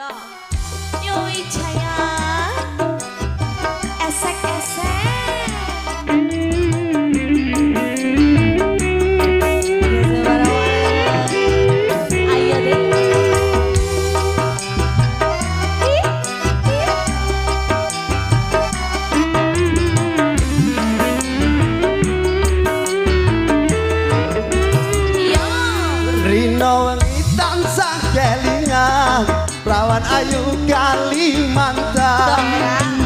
Nyoi Jaya esek-esek ayo deh Rino wengi tansah kelingan Prawan ayu Kalimantan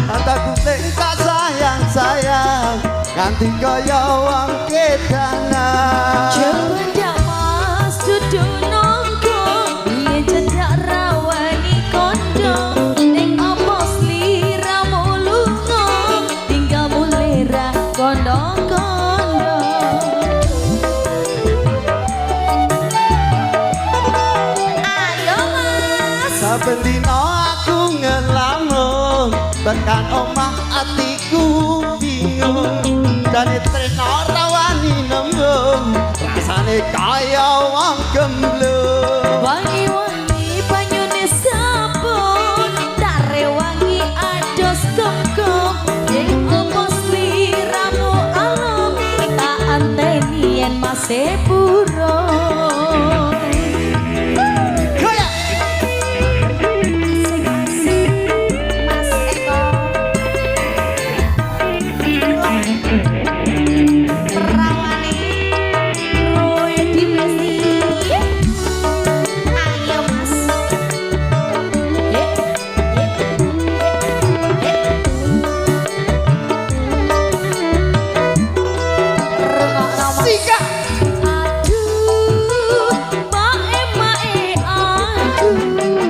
Antaku tak sayang-sayang Nganti kaya wong kedangan Jawa ndak mas dudu nongko Biye cedak rawani kondo Ning apa sliramu lunga Tinggal mulera kondo-kondo Ayo mas Saben dina aku ngelamun Tekan omah atiku bingung Dane tresno rawani nembung Rasane kaya wong gemblung Wangi-wangi banyune sabun Tak rewangi ados tongkong Yen apa sliramu alum Tak anteni yen masih burung Mas Eko Perawani Roy Dimesti Ayo mas Rungokno mas Sika Aduh Mae-mae aduh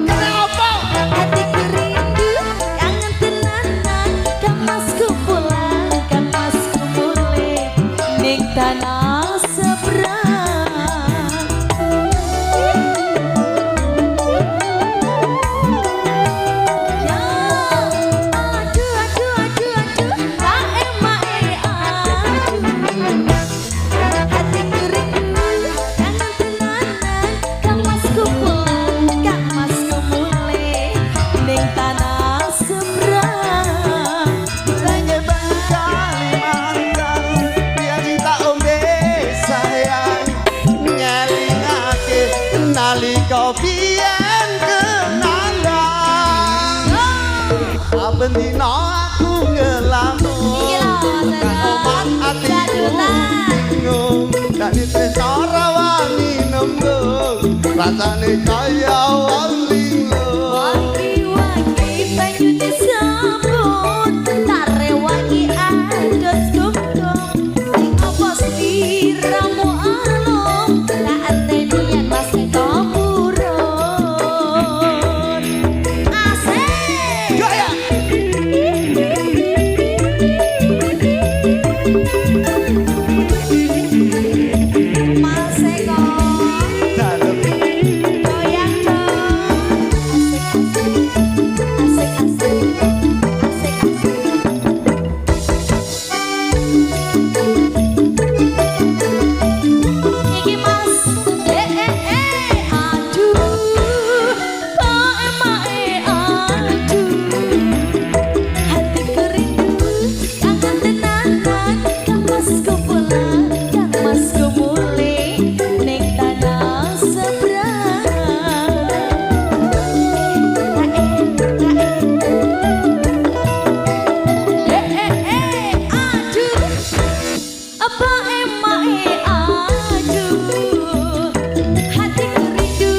kenapa Hatiku rindu kangen tenanan Kang masku pulang Kang masku mulai Ning tanah seberang Ya aduh aduh aduh aduh Mae-mae aduh Hatiku rindu kangen tenanan Kang masku pulang Kang masku mulai Ning tanah seberang Lenge bang Kalimantan Biar kita ombe sayang Ngelingake nalika biyen kenalan Saben dina aku ngelamun Tekan omah atiku bingung Dane tresno rawani nembung Rasane kaya wong linglung Wangi-wangi banyune sabun Tak rewangi ados gumdong Ning apa sliramu alum Tak anteni yen masih kapurun Asik Gaya Mas Eko dalem goyang dong Asik asik asik asik Iki mas aduh mae-mae aduh Hatiku rindu kangen tenanan Kang masku pulang Kang masku mulai Ning tanah seberang aduh apa emae aduh Hatiku rindu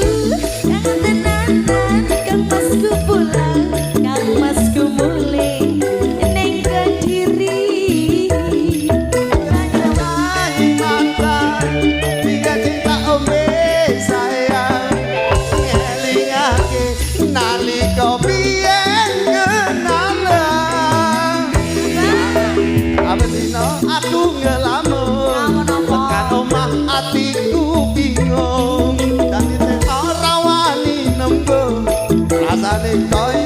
kangen tenanan Kang masku pulang Kang masku mulai Ning Kediri Kalimantan Biar cinta ombe sayang Ngelingake nalika biyen kenalan Apa dina aku ngelamun Tekan omah atiku bingung Dadi tresno rawani nembung Rasane kaya